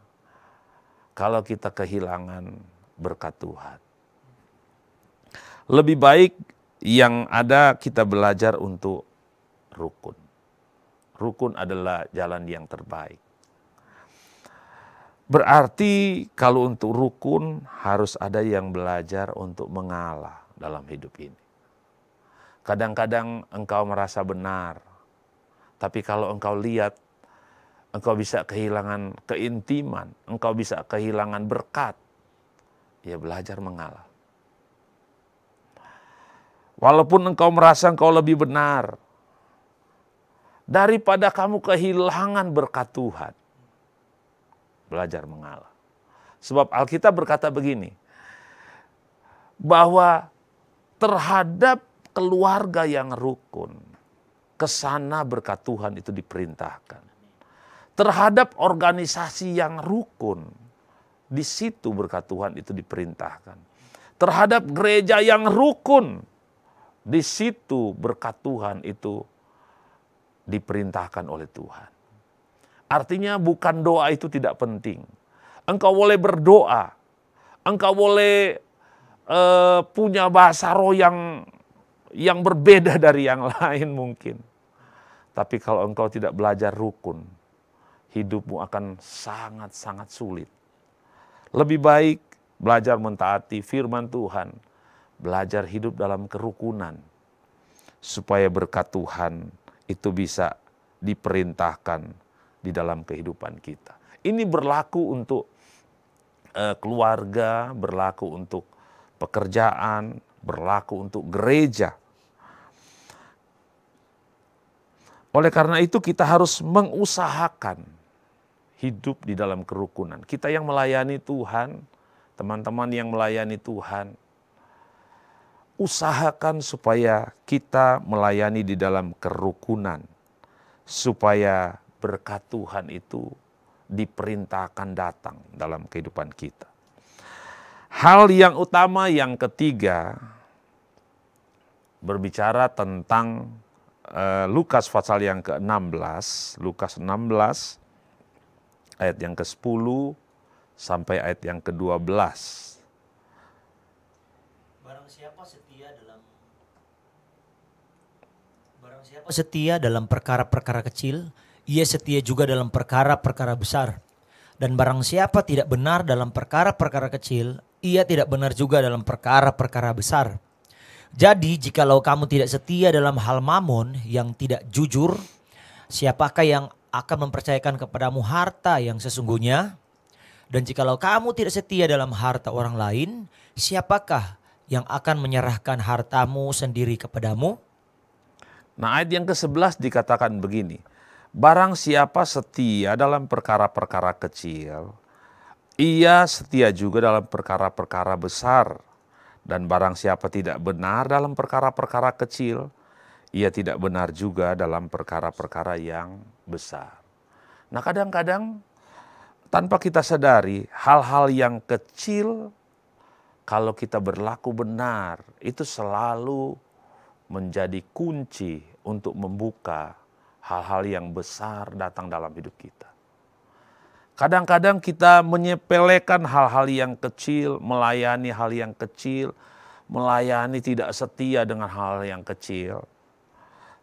kalau kita kehilangan berkat Tuhan? Lebih baik yang ada kita belajar untuk rukun. Rukun adalah jalan yang terbaik. Berarti kalau untuk rukun harus ada yang belajar untuk mengalah dalam hidup ini. Kadang-kadang engkau merasa benar, tapi kalau engkau lihat, engkau bisa kehilangan keintiman, engkau bisa kehilangan berkat, ya belajar mengalah. Walaupun engkau merasa engkau lebih benar, daripada kamu kehilangan berkat Tuhan, belajar mengalah. Sebab Alkitab berkata begini, bahwa terhadap keluarga yang rukun, kesana berkat Tuhan itu diperintahkan. Terhadap organisasi yang rukun, di situ berkat Tuhan itu diperintahkan. Terhadap gereja yang rukun, di situ berkat Tuhan itu diperintahkan oleh Tuhan. Artinya bukan doa itu tidak penting. Engkau boleh berdoa, engkau boleh punya bahasa roh yang berbeda dari yang lain mungkin. Tapi kalau engkau tidak belajar rukun, hidupmu akan sangat-sangat sulit. Lebih baik belajar mentaati firman Tuhan, belajar hidup dalam kerukunan, supaya berkat Tuhan itu bisa diperintahkan di dalam kehidupan kita. Ini berlaku untuk keluarga, berlaku untuk pekerjaan, berlaku untuk gereja. Oleh karena itu kita harus mengusahakan hidup di dalam kerukunan. Kita yang melayani Tuhan, teman-teman yang melayani Tuhan, usahakan supaya kita melayani di dalam kerukunan, supaya berkat Tuhan itu diperintahkan datang dalam kehidupan kita. Hal yang utama yang ketiga, berbicara tentang Lukas pasal yang ke-16, Lukas 16 ayat yang ke-10 sampai ayat yang ke-12. Barang siapa setia dalam perkara-perkara kecil, ia setia juga dalam perkara-perkara besar. Dan barang siapa tidak benar dalam perkara-perkara kecil, ia tidak benar juga dalam perkara-perkara besar. Jadi jikalau kamu tidak setia dalam hal mamon yang tidak jujur, siapakah yang akan mempercayakan kepadamu harta yang sesungguhnya? Dan jikalau kamu tidak setia dalam harta orang lain, siapakah yang akan menyerahkan hartamu sendiri kepadamu? Nah, ayat yang ke-11 dikatakan begini, barang siapa setia dalam perkara-perkara kecil, ia setia juga dalam perkara-perkara besar. Dan barang siapa tidak benar dalam perkara-perkara kecil, ia tidak benar juga dalam perkara-perkara yang besar. Nah, kadang-kadang tanpa kita sadari, hal-hal yang kecil kalau kita berlaku benar, itu selalu menjadi kunci untuk membuka hal-hal yang besar datang dalam hidup kita. Kadang-kadang kita menyepelekan hal-hal yang kecil, melayani hal yang kecil, melayani tidak setia dengan hal yang kecil,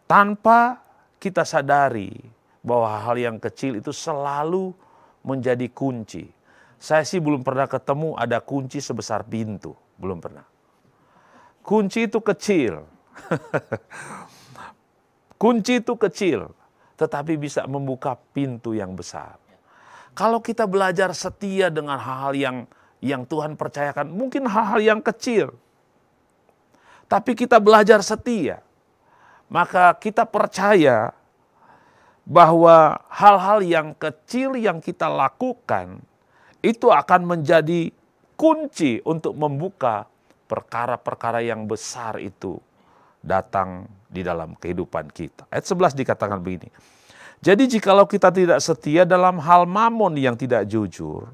tanpa kita sadari bahwa hal yang kecil itu selalu menjadi kunci. Saya sih belum pernah ketemu ada kunci sebesar pintu, belum pernah. kunci itu kecil. Kunci itu kecil, tetapi bisa membuka pintu yang besar. Kalau kita belajar setia dengan hal-hal yang Tuhan percayakan, mungkin hal-hal yang kecil, tapi kita belajar setia, maka kita percaya bahwa hal-hal yang kecil yang kita lakukan itu akan menjadi kunci untuk membuka perkara-perkara yang besar itu datang di dalam kehidupan kita. Ayat 11 dikatakan begini. Jadi jikalau kita tidak setia dalam hal mamon yang tidak jujur,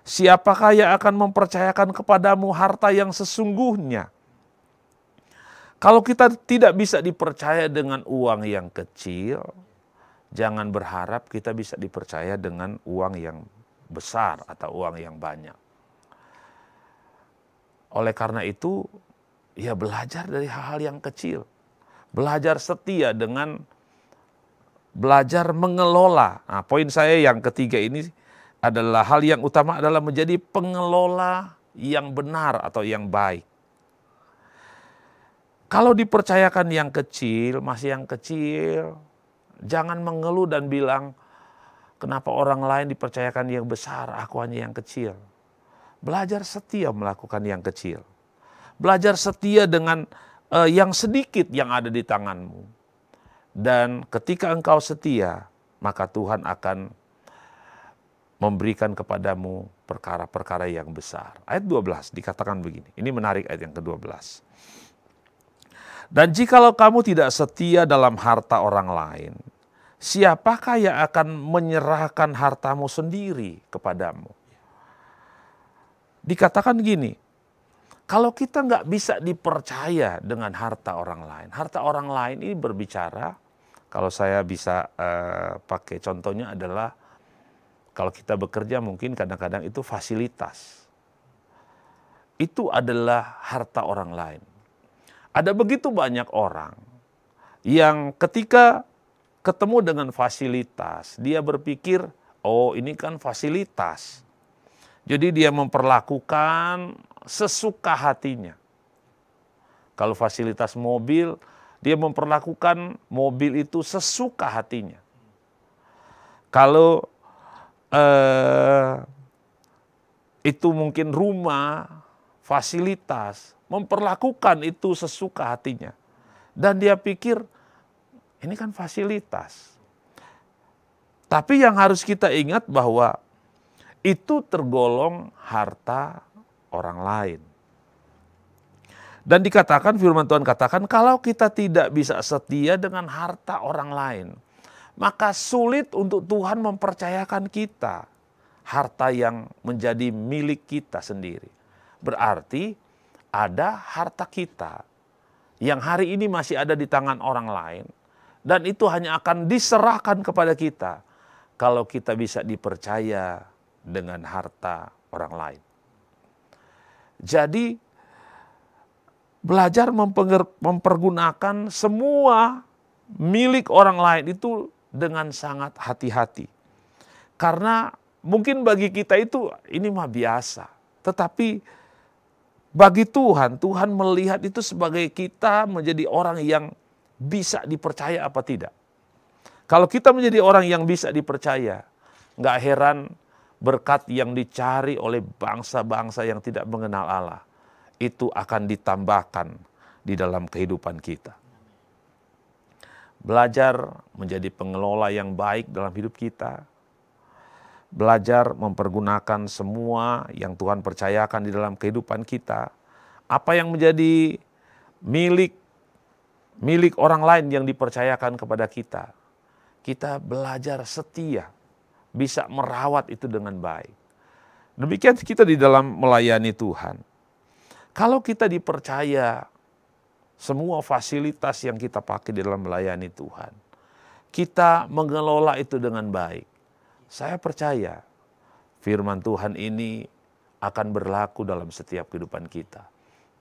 siapakah yang akan mempercayakan kepadamu harta yang sesungguhnya? Kalau kita tidak bisa dipercaya dengan uang yang kecil, jangan berharap kita bisa dipercaya dengan uang yang besar atau uang yang banyak. Oleh karena itu, ya belajar dari hal-hal yang kecil. Belajar setia dengan belajar mengelola. Nah, poin saya yang ketiga ini adalah hal yang utama adalah menjadi pengelola yang benar atau yang baik. Kalau dipercayakan yang kecil, masih yang kecil, jangan mengeluh dan bilang, kenapa orang lain dipercayakan yang besar, aku hanya yang kecil. Belajar setia melakukan yang kecil. Belajar setia dengan yang sedikit yang ada di tanganmu. Dan ketika engkau setia, maka Tuhan akan memberikan kepadamu perkara-perkara yang besar. Ayat 12 dikatakan begini. Ini menarik ayat yang ke-12. Dan jikalau kamu tidak setia dalam harta orang lain, siapakah yang akan menyerahkan hartamu sendiri kepadamu? Dikatakan gini, kalau kita nggak bisa dipercaya dengan harta orang lain ini berbicara, kalau saya bisa pakai contohnya adalah, kalau kita bekerja mungkin kadang-kadang itu fasilitas. Itu adalah harta orang lain. Ada begitu banyak orang yang ketika ketemu dengan fasilitas, dia berpikir, oh ini kan fasilitas. Jadi dia memperlakukan sesuka hatinya. Kalau fasilitas mobil, dia memperlakukan mobil itu sesuka hatinya. Kalau itu mungkin rumah, fasilitas, memperlakukan itu sesuka hatinya. Dan dia pikir, ini kan fasilitas. Tapi yang harus kita ingat bahwa itu tergolong harta orang lain. Dan dikatakan, firman Tuhan katakan, kalau kita tidak bisa setia dengan harta orang lain, maka sulit untuk Tuhan mempercayakan kita harta yang menjadi milik kita sendiri. Berarti ada harta kita yang hari ini masih ada di tangan orang lain, dan itu hanya akan diserahkan kepada kita kalau kita bisa dipercaya dengan harta orang lain. Jadi belajar mempergunakan semua milik orang lain itu dengan sangat hati-hati. Karena mungkin bagi kita itu ini mah biasa. Tetapi bagi Tuhan, Tuhan melihat itu sebagai kita menjadi orang yang bisa dipercaya apa tidak. Kalau kita menjadi orang yang bisa dipercaya, nggak heran berkat yang dicari oleh bangsa-bangsa yang tidak mengenal Allah itu akan ditambahkan di dalam kehidupan kita. Belajar menjadi pengelola yang baik dalam hidup kita. Belajar mempergunakan semua yang Tuhan percayakan di dalam kehidupan kita. Apa yang menjadi milik orang lain yang dipercayakan kepada kita. Kita belajar setia, bisa merawat itu dengan baik. Demikian kita di dalam melayani Tuhan. Kalau kita dipercaya semua fasilitas yang kita pakai di dalam melayani Tuhan, kita mengelola itu dengan baik. Saya percaya firman Tuhan ini akan berlaku dalam setiap kehidupan kita.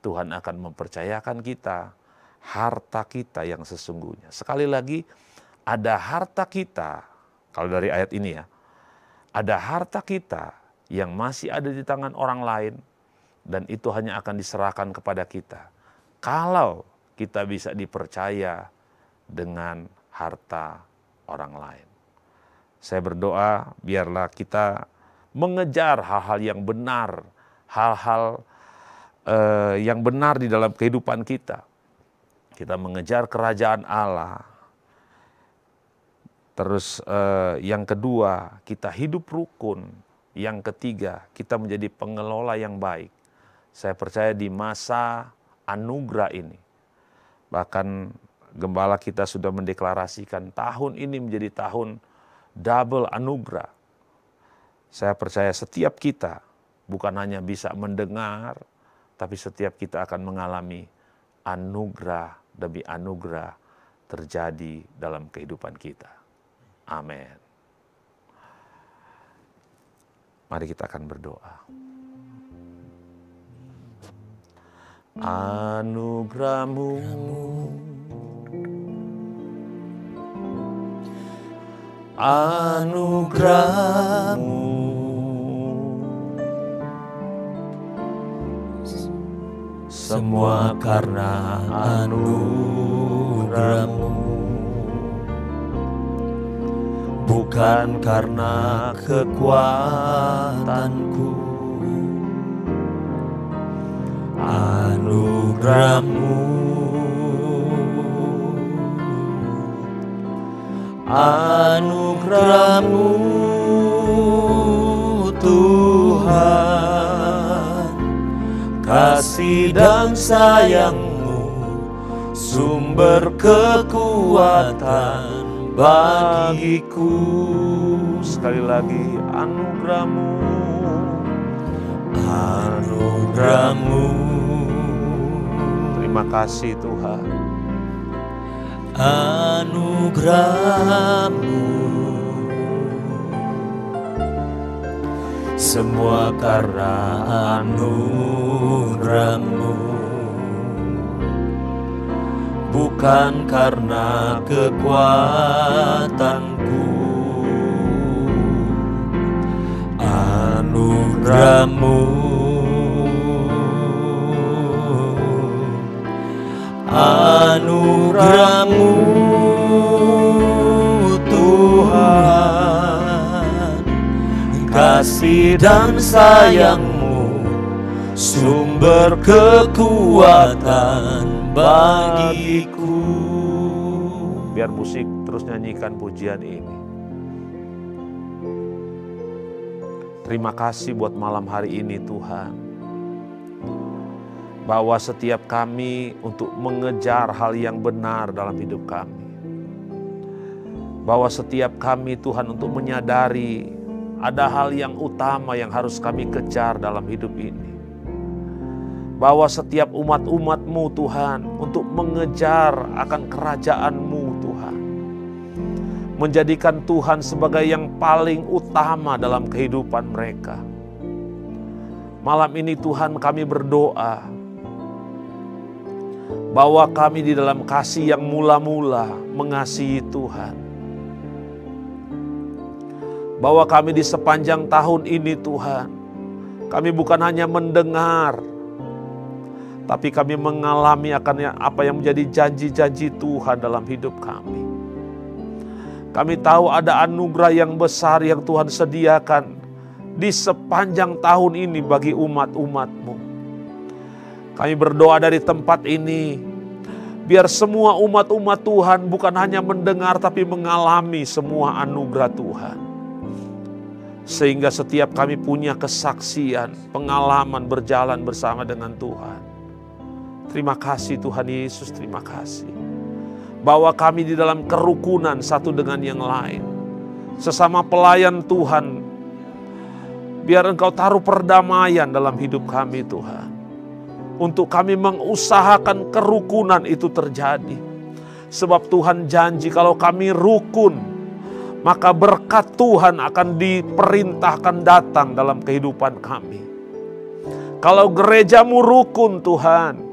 Tuhan akan mempercayakan kita harta kita yang sesungguhnya. Sekali lagi, ada harta kita, kalau dari ayat ini ya, ada harta kita yang masih ada di tangan orang lain, dan itu hanya akan diserahkan kepada kita kalau kita bisa dipercaya dengan harta orang lain. Saya berdoa biarlah kita mengejar hal-hal yang benar, hal-hal yang benar di dalam kehidupan kita. Kita mengejar kerajaan Allah. Terus yang kedua, kita hidup rukun. Yang ketiga, kita menjadi pengelola yang baik. Saya percaya di masa anugerah ini, bahkan gembala kita sudah mendeklarasikan tahun ini menjadi tahun double anugerah. Saya percaya setiap kita bukan hanya bisa mendengar, tapi setiap kita akan mengalami anugerah demi anugerah terjadi dalam kehidupan kita. Amin. Mari kita akan berdoa. Anugerah-Mu semua karena anugerah-Mu, bukan karena kekuatanku. Anugerah-Mu, anugerah-Mu Tuhan, kasih dan sayang-Mu, sumber kekuatan bagiku. Sekali lagi, anugerah-Mu, anugerah-Mu. Terima kasih Tuhan. Anugerah-Mu, semua karena anugerah-Mu, bukan karena kekuatanku. Anugerah-Mu, anugerah-Mu Tuhan, kasih dan sayang-Mu, sumber kekuatan bagiku. Biar musik terus nyanyikan pujian ini. Terima kasih buat malam hari ini Tuhan. Bawa setiap kami untuk mengejar hal yang benar dalam hidup kami. Bawa setiap kami Tuhan untuk menyadari ada hal yang utama yang harus kami kejar dalam hidup ini. Bawa setiap umat-umat-Mu Tuhan untuk mengejar akan kerajaan-Mu Tuhan. Menjadikan Tuhan sebagai yang paling utama dalam kehidupan mereka. Malam ini Tuhan kami berdoa, bawa kami di dalam kasih yang mula-mula mengasihi Tuhan. Bawa kami di sepanjang tahun ini Tuhan. Kami bukan hanya mendengar, tapi kami mengalami akan apa yang menjadi janji-janji Tuhan dalam hidup kami. Kami tahu ada anugerah yang besar yang Tuhan sediakan di sepanjang tahun ini bagi umat-umat-Mu. Kami berdoa dari tempat ini, biar semua umat-umat Tuhan bukan hanya mendengar tapi mengalami semua anugerah Tuhan. Sehingga setiap kami punya kesaksian, pengalaman berjalan bersama dengan Tuhan. Terima kasih Tuhan Yesus, terima kasih. Bawa kami di dalam kerukunan satu dengan yang lain. Sesama pelayan Tuhan, biar Engkau taruh perdamaian dalam hidup kami Tuhan. Untuk kami mengusahakan kerukunan itu terjadi. Sebab Tuhan janji kalau kami rukun, maka berkat Tuhan akan diperintahkan datang dalam kehidupan kami. Kalau gereja-Mu rukun Tuhan,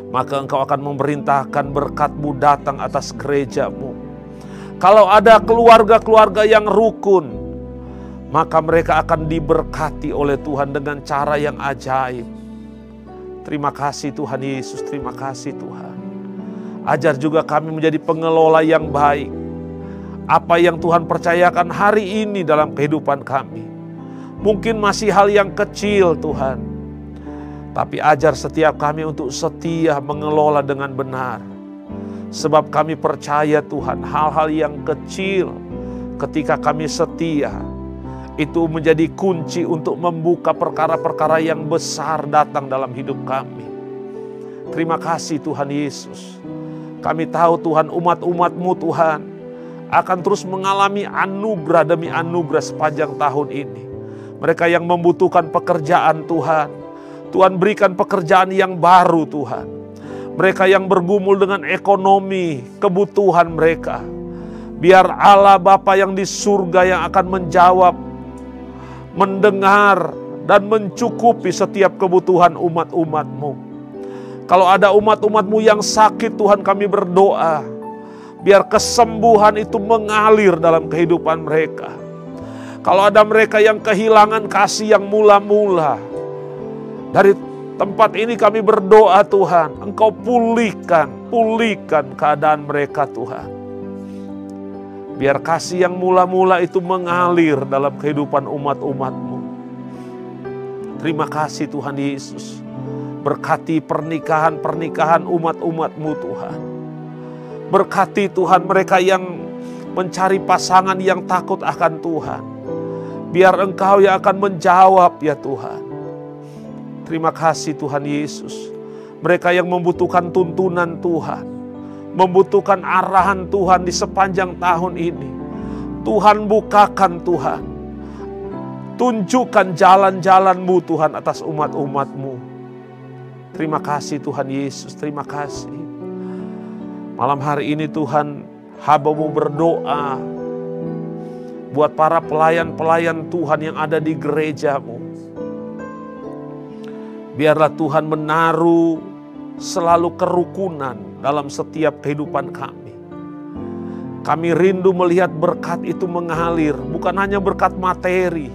maka Engkau akan memerintahkan berkat-Mu datang atas gereja-Mu. Kalau ada keluarga-keluarga yang rukun, maka mereka akan diberkati oleh Tuhan dengan cara yang ajaib. Terima kasih Tuhan Yesus, terima kasih Tuhan. Ajar juga kami menjadi pengelola yang baik. Apa yang Tuhan percayakan hari ini dalam kehidupan kami. Mungkin masih hal yang kecil Tuhan. Tapi ajar setiap kami untuk setia mengelola dengan benar. Sebab kami percaya Tuhan, hal-hal yang kecil ketika kami setia, itu menjadi kunci untuk membuka perkara-perkara yang besar datang dalam hidup kami. Terima kasih Tuhan Yesus. Kami tahu Tuhan, umat-umat-Mu Tuhan akan terus mengalami anugerah demi anugerah sepanjang tahun ini. Mereka yang membutuhkan pekerjaan Tuhan, Tuhan berikan pekerjaan yang baru Tuhan. Mereka yang bergumul dengan ekonomi, kebutuhan mereka, biar Allah Bapa yang di surga yang akan menjawab, mendengar dan mencukupi setiap kebutuhan umat-umat-Mu. Kalau ada umat-umat-Mu yang sakit Tuhan, kami berdoa, biar kesembuhan itu mengalir dalam kehidupan mereka. Kalau ada mereka yang kehilangan kasih yang mula-mula, dari tempat ini kami berdoa Tuhan, Engkau pulihkan keadaan mereka Tuhan. Biar kasih yang mula-mula itu mengalir dalam kehidupan umat-umat-Mu. Terima kasih Tuhan Yesus. Berkati pernikahan-pernikahan umat-umat-Mu Tuhan. Berkati Tuhan mereka yang mencari pasangan yang takut akan Tuhan. Biar Engkau yang akan menjawab ya Tuhan. Terima kasih Tuhan Yesus. Mereka yang membutuhkan tuntunan Tuhan, membutuhkan arahan Tuhan di sepanjang tahun ini. Tuhan bukakan Tuhan. Tunjukkan jalan-jalan-Mu Tuhan atas umat-umat-Mu. Terima kasih Tuhan Yesus, terima kasih. Malam hari ini Tuhan, hamba-Mu berdoa buat para pelayan-pelayan Tuhan yang ada di gereja-Mu. Biarlah Tuhan menaruh selalu kerukunan dalam setiap kehidupan kami. Kami rindu melihat berkat itu mengalir, bukan hanya berkat materi.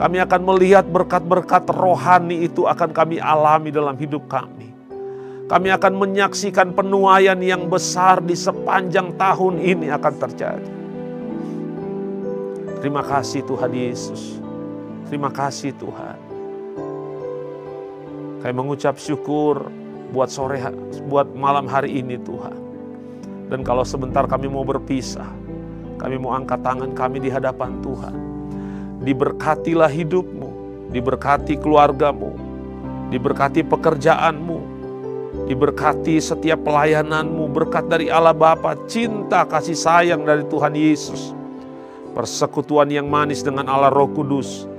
Kami akan melihat berkat-berkat rohani itu akan kami alami dalam hidup kami. Kami akan menyaksikan penuaian yang besar di sepanjang tahun ini akan terjadi. Terima kasih Tuhan Yesus. Terima kasih Tuhan. Kami mengucap syukur buat malam hari ini Tuhan. Dan kalau sebentar kami mau berpisah, kami mau angkat tangan kami di hadapan Tuhan. Diberkatilah hidupmu, diberkati keluargamu, diberkati pekerjaanmu, diberkati setiap pelayananmu, berkat dari Allah Bapa, cinta kasih sayang dari Tuhan Yesus, persekutuan yang manis dengan Allah Roh Kudus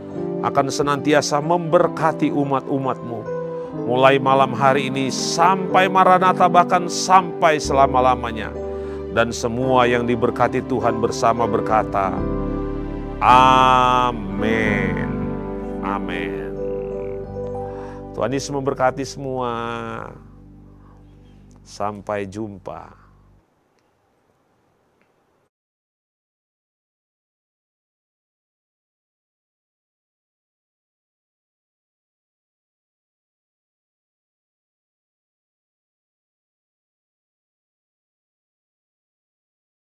akan senantiasa memberkati umat-umat-Mu. Mulai malam hari ini sampai Maranatha, bahkan sampai selama-lamanya. Dan semua yang diberkati Tuhan bersama berkata, amin. Amin. Tuhan Yesus memberkati semua. Sampai jumpa.